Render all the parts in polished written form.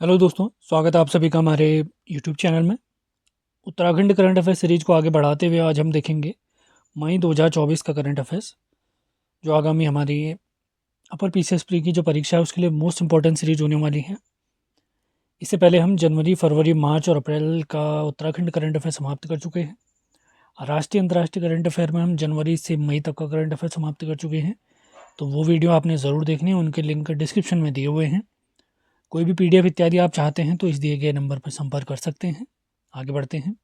Hello दोस्तों, स्वागत है आप सभी का हमारे यूट्यूब चैनल में। उत्तराखंड करंट अफेयर सीरीज को आगे बढ़ाते हुए आज हम देखेंगे मई 2024 का करंट अफेयर्स, जो आगामी हमारी अपर पीसीएस प्री की जो परीक्षा है उसके लिए मोस्ट इंपॉर्टेंट सीरीज होने वाली है। इससे पहले हम जनवरी, फरवरी, मार्च और अप्रैल का उत्तराखंड करंट अफेयर समाप्त कर चुके हैं। राष्ट्रीय अंतर्राष्ट्रीय करंट अफेयर में हम जनवरी से मई तक का करंट अफेयर समाप्त कर चुके हैं, तो वो वीडियो आपने ज़रूर देखनी है। उनके लिंक डिस्क्रिप्शन में दिए हुए हैं। कोई भी पीडीएफ इत्यादि आप चाहते हैं तो इस दिए गए नंबर पर संपर्क कर सकते हैं। आगे बढ़ते हैं।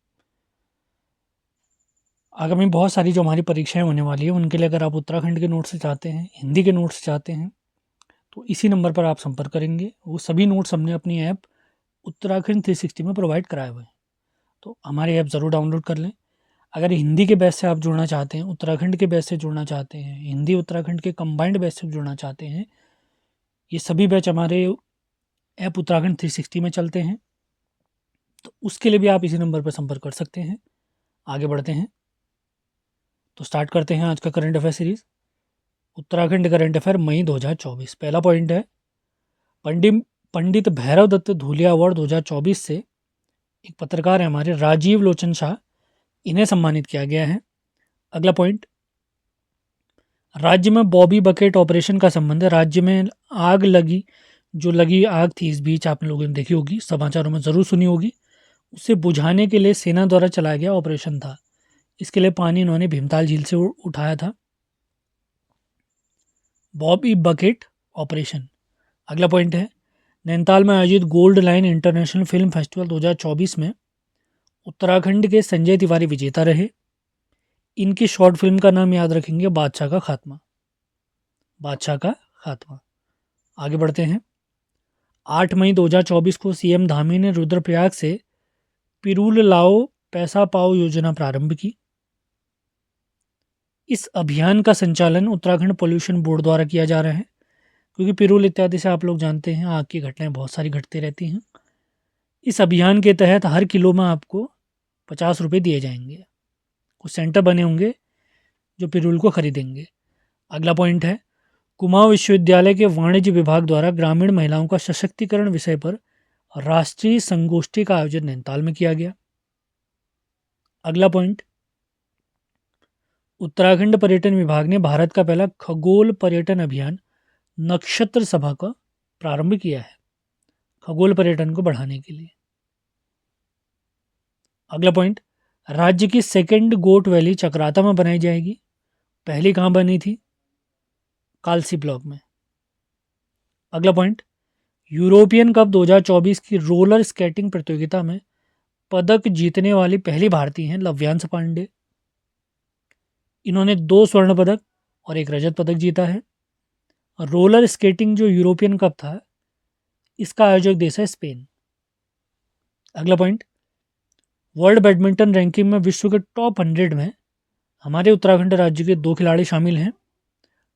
आगामी बहुत सारी जो हमारी परीक्षाएं होने वाली है उनके लिए अगर आप उत्तराखंड के नोट्स चाहते हैं, हिंदी के नोट्स चाहते हैं, तो इसी नंबर पर आप संपर्क करेंगे। वो सभी नोट्स हमने अपनी ऐप उत्तराखंड 360 में प्रोवाइड कराए हुए हैं, तो हमारी ऐप ज़रूर डाउनलोड कर लें। अगर हिंदी के बैच से आप जुड़ना चाहते हैं, उत्तराखंड के बैच से जुड़ना चाहते हैं, हिंदी उत्तराखंड के कंबाइंड बैच से जुड़ना चाहते हैं, ये सभी बैच हमारे ऐप उत्तराखंड 360 में चलते हैं, तो उसके लिए भी आप इसी नंबर पर संपर्क कर सकते हैं। आगे बढ़ते हैं, तो स्टार्ट करते हैं आज का current affair series. Uttarakhand current affair मई 2024। पहला पॉइंट है, पंडित पंडित भैरव दत्त धूलिया अवार्ड 2024 से एक पत्रकार है हमारे राजीव लोचन शाह, इन्हें सम्मानित किया गया है। अगला पॉइंट, राज्य में बॉबी बकेट ऑपरेशन का संबंध है। राज्य में आग लगी, जो लगी आग थी इस बीच आप लोगों ने देखी होगी, समाचारों में ज़रूर सुनी होगी, उसे बुझाने के लिए सेना द्वारा चलाया गया ऑपरेशन था। इसके लिए पानी इन्होंने भीमताल झील से उठाया था। Bobby bucket operation. अगला पॉइंट है, नैनीताल में आयोजित gold line international film festival 2024 में उत्तराखंड के संजय तिवारी विजेता रहे। इनकी शॉर्ट फिल्म का नाम याद रखेंगे, बादशाह का खात्मा। बादशाह का खात्मा। आगे बढ़ते हैं, 8 मई 2024 को सीएम धामी ने रुद्रप्रयाग से पिरूल लाओ पैसा पाओ योजना प्रारंभ की। इस अभियान का संचालन उत्तराखंड पोल्यूशन बोर्ड द्वारा किया जा रहा है, क्योंकि पिरूल इत्यादि से आप लोग जानते हैं आग की घटनाएं बहुत सारी घटती रहती हैं। इस अभियान के तहत हर किलो में आपको 50 रुपये दिए जाएंगे। कुछ सेंटर बने होंगे जो पिरूल को खरीदेंगे। अगला पॉइंट है, कुमाऊं विश्वविद्यालय के वाणिज्य विभाग द्वारा ग्रामीण महिलाओं का सशक्तिकरण विषय पर राष्ट्रीय संगोष्ठी का आयोजन नैनीताल में किया गया। अगला पॉइंट, उत्तराखंड पर्यटन विभाग ने भारत का पहला खगोल पर्यटन अभियान नक्षत्र सभा का प्रारंभ किया है, खगोल पर्यटन को बढ़ाने के लिए। अगला पॉइंट, राज्य की सेकंड गोट वैली चक्राता में बनाई जाएगी। पहली कहाँ बनी थी? कालसी ब्लॉक में। अगला पॉइंट, यूरोपियन कप 2024 की रोलर स्केटिंग प्रतियोगिता में पदक जीतने वाली पहली भारतीय हैं लव्यांश पांडे। इन्होंने 2 स्वर्ण पदक और 1 रजत पदक जीता है। रोलर स्केटिंग जो यूरोपियन कप था, इसका आयोजक देश है स्पेन। अगला पॉइंट, वर्ल्ड बैडमिंटन रैंकिंग में विश्व के टॉप 100 में हमारे उत्तराखंड राज्य के 2 खिलाड़ी शामिल हैं।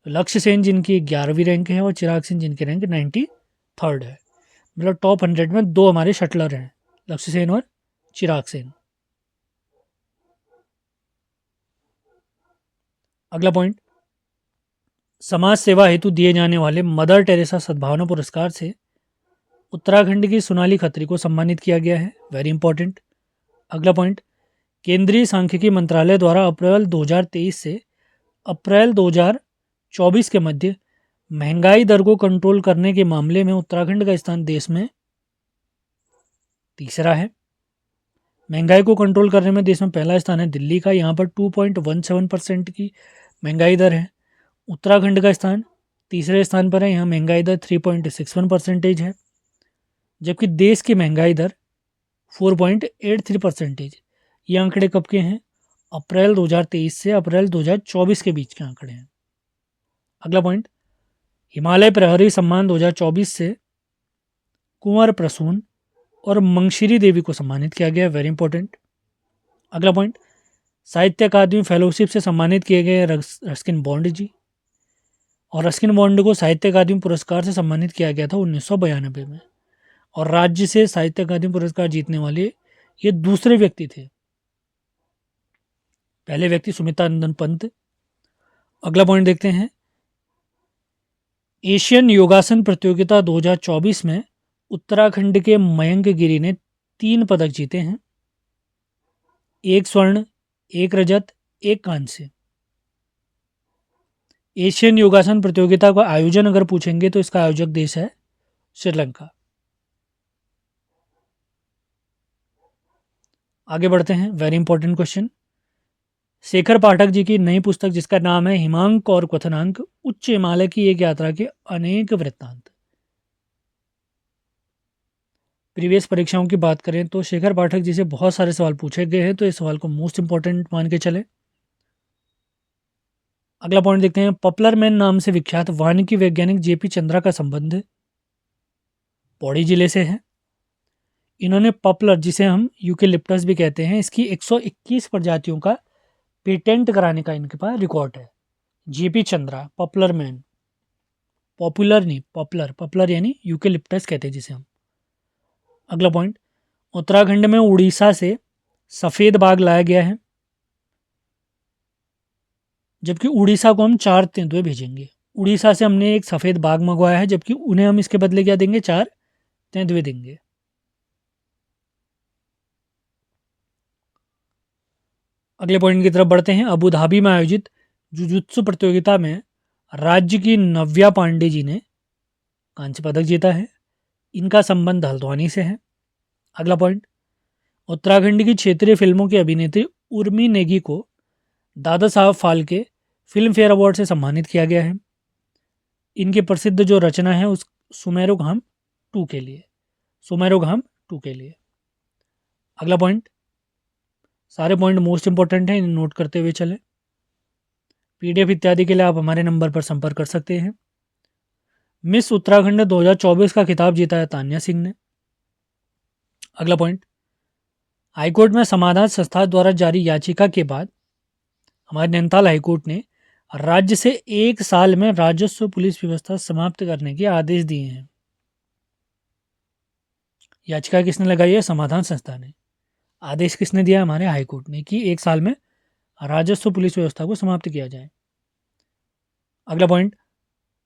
लक्ष्य सेन जिनकी 11वीं रैंक है और चिराग सिंह जिनकी रैंक 93rd है। मतलब टॉप 100 में 2 हमारे शटलर हैं, लक्ष्य सेन और चिराग सेन। अगला पॉइंट, समाज सेवा हेतु दिए जाने वाले मदर टेरेसा सद्भावना पुरस्कार से उत्तराखंड की सोनाली खत्री को सम्मानित किया गया है। Very important. अगला पॉइंट, केंद्रीय सांख्यिकी मंत्रालय द्वारा अप्रैल 2023 से अप्रैल 2024 के मध्य महंगाई दर को कंट्रोल करने के मामले में उत्तराखंड का स्थान देश में तीसरा है। महंगाई को कंट्रोल करने में देश में पहला स्थान है दिल्ली का, यहाँ पर 2.17% की महंगाई दर है। उत्तराखंड का स्थान तीसरे स्थान पर है, यहाँ महंगाई दर 3.61% है, जबकि देश की महंगाई दर 4.83%। ये आंकड़े कब के हैं? अप्रैल 2023 से अप्रैल 2024 के बीच के आंकड़े हैं। अगला पॉइंट, हिमालय प्रहरी सम्मान 2024 से कुंवर प्रसून और मंगशिरी देवी को सम्मानित किया गया। Very important. अगला पॉइंट, साहित्य अकादमी फेलोशिप से सम्मानित किए गए रस्किन बॉन्ड जी, और रस्किन बॉन्ड को साहित्य अकादमी पुरस्कार से सम्मानित किया गया था 1992 में, और राज्य से साहित्य अकादमी पुरस्कार जीतने वाले ये दूसरे व्यक्ति थे। पहले व्यक्ति सुमिता नंदन पंत। अगला पॉइंट देखते हैं, एशियन योगासन प्रतियोगिता 2024 में उत्तराखंड के मयंक गिरी ने 3 पदक जीते हैं, 1 स्वर्ण, 1 रजत, 1 कांस्य। एशियन योगासन प्रतियोगिता का आयोजन अगर पूछेंगे तो इसका आयोजक देश है श्रीलंका। आगे बढ़ते हैं, very important question. Shekhar Pathak ji की नई पुस्तक जिसका नाम है हिमांक और क्वथनांक, उच्च हिमालय की एक यात्रा के अनेक वृत्तांत। प्रीवियस परीक्षाओं की बात करें तो शेखर पाठक जी से बहुत सारे सवाल पूछे गए हैं, तो इस सवाल को मोस्ट इंपॉर्टेंट मान के चले। अगला पॉइंट देखते हैं, पॉपुलर मैन नाम से विख्यात वानिकी वैज्ञानिक जेपी चंद्रा का संबंध पौड़ी जिले से है। इन्होंने पॉपुलर, जिसे हम यूकेलिप्टस भी कहते हैं, इसकी 121 प्रजातियों का पेटेंट कराने का इनके पास रिकॉर्ड है। JP Chandra, popular man, popular नहीं पॉपुलर, पॉपुलर यानी यूकेलिप्टस कहते हैं जिसे हम। अगला पॉइंट, उत्तराखंड में उड़ीसा से सफ़ेद बाघ लाया गया है, जबकि उड़ीसा को हम 4 तेंदुए भेजेंगे। उड़ीसा से हमने एक सफ़ेद बाघ मंगवाया है, जबकि उन्हें हम इसके बदले क्या देंगे, 4 तेंदुए देंगे। अगले पॉइंट की तरफ बढ़ते हैं। अबू धाबी में आयोजित जुजुत्सु प्रतियोगिता में राज्य की नव्या पांडे जी ने कांस्य पदक जीता है। इनका संबंध हल्द्वानी से है। अगला पॉइंट, उत्तराखंड की क्षेत्रीय फिल्मों की अभिनेत्री उर्मी नेगी को Dada Saheb Phalke film fair award से सम्मानित किया गया है। इनकी प्रसिद्ध जो रचना है उस सुमेरुघाम 2 के लिए, सुमेरुघाम 2 के लिए। अगला पॉइंट, सारे पॉइंट मोस्ट इंपॉर्टेंट हैं, इन्हें नोट करते हुए चलें। पीडीएफ इत्यादि के लिए आप हमारे नंबर पर संपर्क कर सकते हैं। मिस उत्तराखंड 2024 का खिताब जीता है तान्या सिंह ने। अगला पॉइंट, हाईकोर्ट में समाधान संस्था द्वारा जारी याचिका के बाद हमारे नैनीताल हाईकोर्ट ने राज्य से 1 साल में राजस्व पुलिस व्यवस्था समाप्त करने के आदेश दिए हैं। याचिका किसने लगाई है, समाधान संस्था ने। आदेश किसने दिया, हमारे हाईकोर्ट ने, कि 1 साल में राजस्व पुलिस व्यवस्था को समाप्त किया जाए। अगला पॉइंट,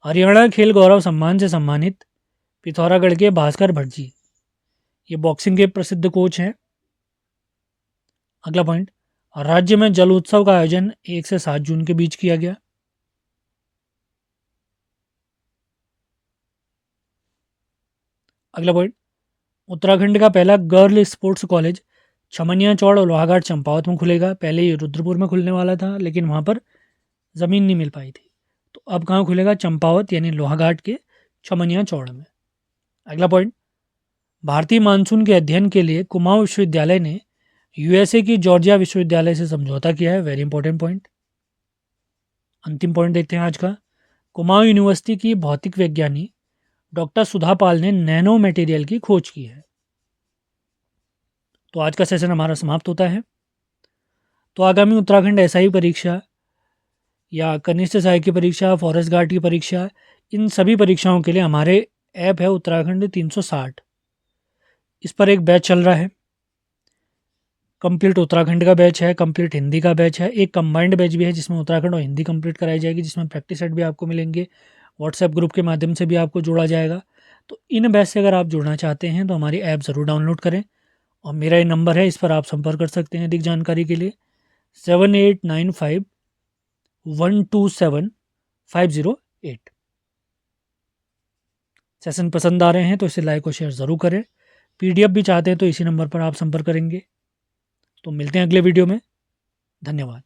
हरियाणा खेल गौरव सम्मान से सम्मानित पिथौरागढ़ के भास्कर भट्ट जी, ये बॉक्सिंग के प्रसिद्ध कोच हैं। अगला पॉइंट, राज्य में जल उत्सव का आयोजन 1 से 7 जून के बीच किया गया। अगला पॉइंट, उत्तराखंड का पहला गर्ल स्पोर्ट्स कॉलेज छमनिया चौड़ और लोहाघाट चंपावत में खुलेगा। पहले ये रुद्रपुर में खुलने वाला था, लेकिन वहाँ पर ज़मीन नहीं मिल पाई थी, तो अब कहाँ खुलेगा, चंपावत यानी लोहाघाट के छमनिया चौड़ में। अगला पॉइंट, भारतीय मानसून के अध्ययन के लिए कुमाऊं विश्वविद्यालय ने यूएसए की जॉर्जिया विश्वविद्यालय से समझौता किया है। Very important point. अंतिम पॉइंट देखते हैं आज का, कुमाऊं यूनिवर्सिटी की भौतिक वैज्ञानी डॉक्टर सुधा पाल ने नैनो मटेरियल की खोज की है। तो आज का सेशन हमारा समाप्त होता है। तो आगामी उत्तराखंड एसआई परीक्षा या कनिष्ठ सहायक की परीक्षा, फॉरेस्ट गार्ड की परीक्षा, इन सभी परीक्षाओं के लिए हमारे ऐप है उत्तराखंड 360। इस पर एक बैच चल रहा है, कंप्लीट उत्तराखंड का बैच है, कंप्लीट हिंदी का बैच है, एक कंबाइंड बैच भी है जिसमें उत्तराखंड और हिंदी कंप्लीट कराई जाएगी, जिसमें प्रैक्टिस सेट भी आपको मिलेंगे। व्हाट्सएप ग्रुप के माध्यम से भी आपको जोड़ा जाएगा। तो इन बैच से अगर आप जुड़ना चाहते हैं तो हमारी ऐप ज़रूर डाउनलोड करें, और मेरा ये नंबर है, इस पर आप संपर्क कर सकते हैं अधिक जानकारी के लिए। 7895127508। सेशन पसंद आ रहे हैं तो इसे लाइक और शेयर ज़रूर करें। पीडीएफ भी चाहते हैं तो इसी नंबर पर आप संपर्क करेंगे। तो मिलते हैं अगले वीडियो में। धन्यवाद।